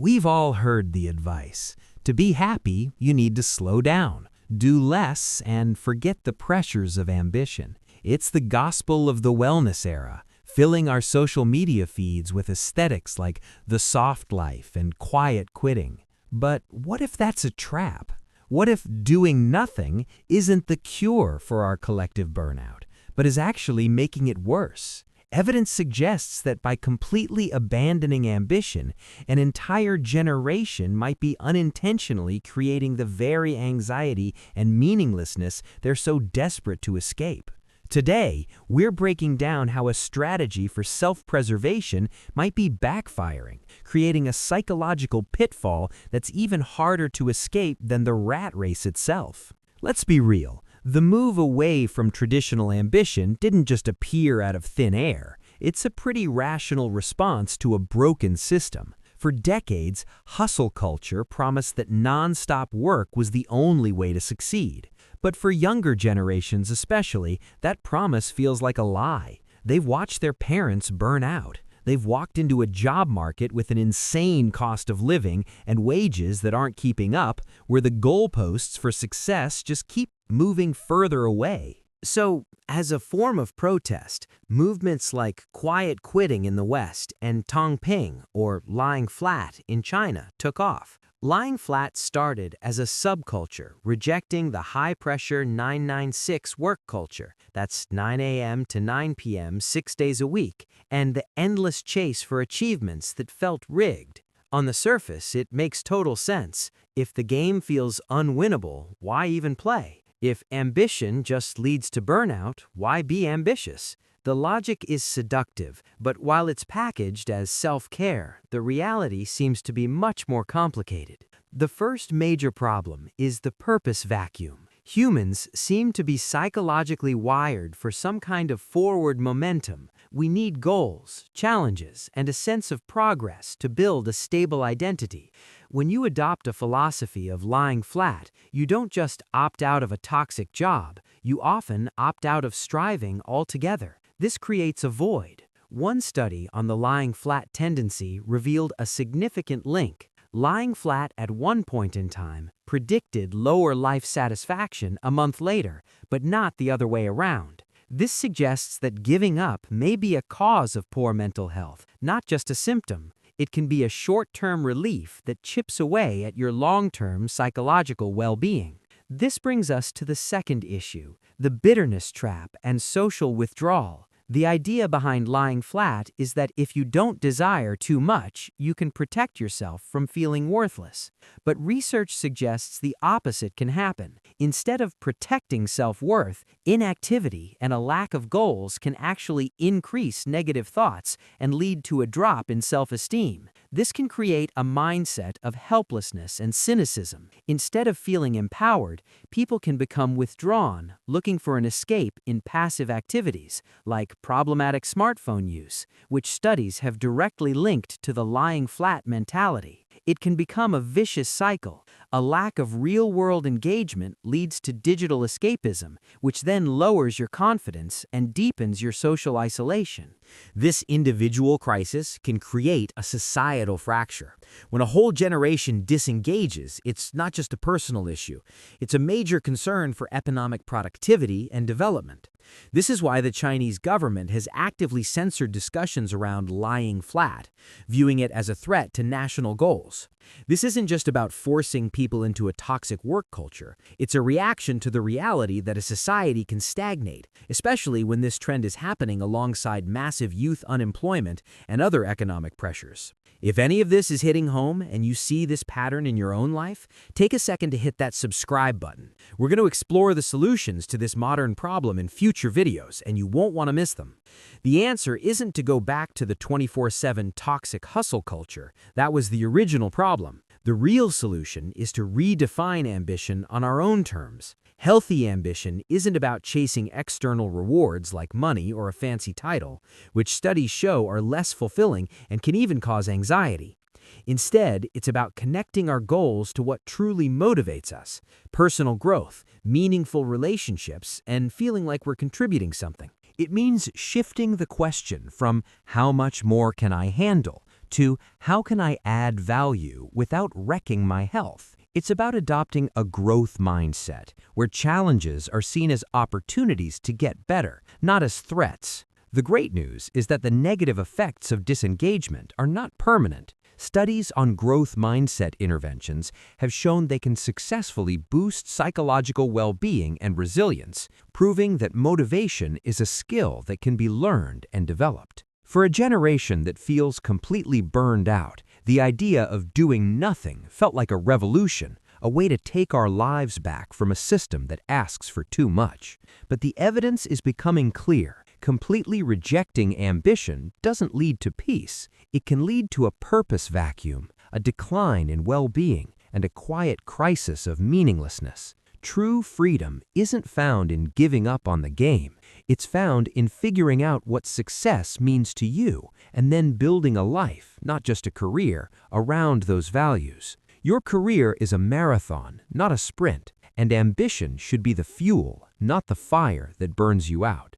We've all heard the advice. To be happy, you need to slow down, do less, and forget the pressures of ambition. It's the gospel of the wellness era, filling our social media feeds with aesthetics like the soft life and quiet quitting. But what if that's a trap? What if doing nothing isn't the cure for our collective burnout, but is actually making it worse? Evidence suggests that by completely abandoning ambition, an entire generation might be unintentionally creating the very anxiety and meaninglessness they're so desperate to escape. Today, we're breaking down how a strategy for self-preservation might be backfiring, creating a psychological pitfall that's even harder to escape than the rat race itself. Let's be real. The move away from traditional ambition didn't just appear out of thin air. It's a pretty rational response to a broken system. For decades, hustle culture promised that non-stop work was the only way to succeed. But for younger generations especially, that promise feels like a lie. They've watched their parents burn out. They've walked into a job market with an insane cost of living and wages that aren't keeping up, where the goalposts for success just keep moving further away. So, as a form of protest, movements like quiet quitting in the West and Tongping, or lying flat, in China took off. Lying flat started as a subculture rejecting the high-pressure 996 work culture, that's 9 a.m. to 9 p.m. 6 days a week, and the endless chase for achievements that felt rigged. On the surface, it makes total sense. If the game feels unwinnable, why even play? If ambition just leads to burnout, why be ambitious? The logic is seductive, but while it's packaged as self-care, the reality seems to be much more complicated. The first major problem is the purpose vacuum. Humans seem to be psychologically wired for some kind of forward momentum. We need goals, challenges, and a sense of progress to build a stable identity. When you adopt a philosophy of lying flat, you don't just opt out of a toxic job, you often opt out of striving altogether. This creates a void. One study on the lying flat tendency revealed a significant link. Lying flat at one point in time predicted lower life satisfaction a month later, but not the other way around. This suggests that giving up may be a cause of poor mental health, not just a symptom. It can be a short-term relief that chips away at your long-term psychological well-being. This brings us to the second issue, the bitterness trap and social withdrawal. The idea behind lying flat is that if you don't desire too much, you can protect yourself from feeling worthless. But research suggests the opposite can happen. Instead of protecting self-worth, inactivity and a lack of goals can actually increase negative thoughts and lead to a drop in self-esteem. This can create a mindset of helplessness and cynicism. Instead of feeling empowered, people can become withdrawn, looking for an escape in passive activities, like problematic smartphone use, which studies have directly linked to the lying flat mentality. It can become a vicious cycle. A lack of real-world engagement leads to digital escapism, which then lowers your confidence and deepens your social isolation. This individual crisis can create a societal fracture. When a whole generation disengages, it's not just a personal issue. It's a major concern for economic productivity and development. This is why the Chinese government has actively censored discussions around lying flat, viewing it as a threat to national goals. This isn't just about forcing people into a toxic work culture. It's a reaction to the reality that a society can stagnate, especially when this trend is happening alongside massive youth unemployment and other economic pressures. If any of this is hitting home and you see this pattern in your own life, take a second to hit that subscribe button. We're going to explore the solutions to this modern problem in future videos, and you won't want to miss them. The answer isn't to go back to the 24/7 toxic hustle culture. That was the original problem. The real solution is to redefine ambition on our own terms. Healthy ambition isn't about chasing external rewards like money or a fancy title, which studies show are less fulfilling and can even cause anxiety. Instead, it's about connecting our goals to what truly motivates us: personal growth, meaningful relationships, and feeling like we're contributing something. It means shifting the question from "how much more can I handle?" to how can I add value without wrecking my health. It's about adopting a growth mindset, where challenges are seen as opportunities to get better, not as threats. The great news is that the negative effects of disengagement are not permanent. Studies on growth mindset interventions have shown they can successfully boost psychological well-being and resilience, proving that motivation is a skill that can be learned and developed. For a generation that feels completely burned out, the idea of doing nothing felt like a revolution, a way to take our lives back from a system that asks for too much. But the evidence is becoming clear. Completely rejecting ambition doesn't lead to peace. It can lead to a purpose vacuum, a decline in well-being, and a quiet crisis of meaninglessness. True freedom isn't found in giving up on the game. It's found in figuring out what success means to you and then building a life, not just a career, around those values. Your career is a marathon, not a sprint, and ambition should be the fuel, not the fire that burns you out.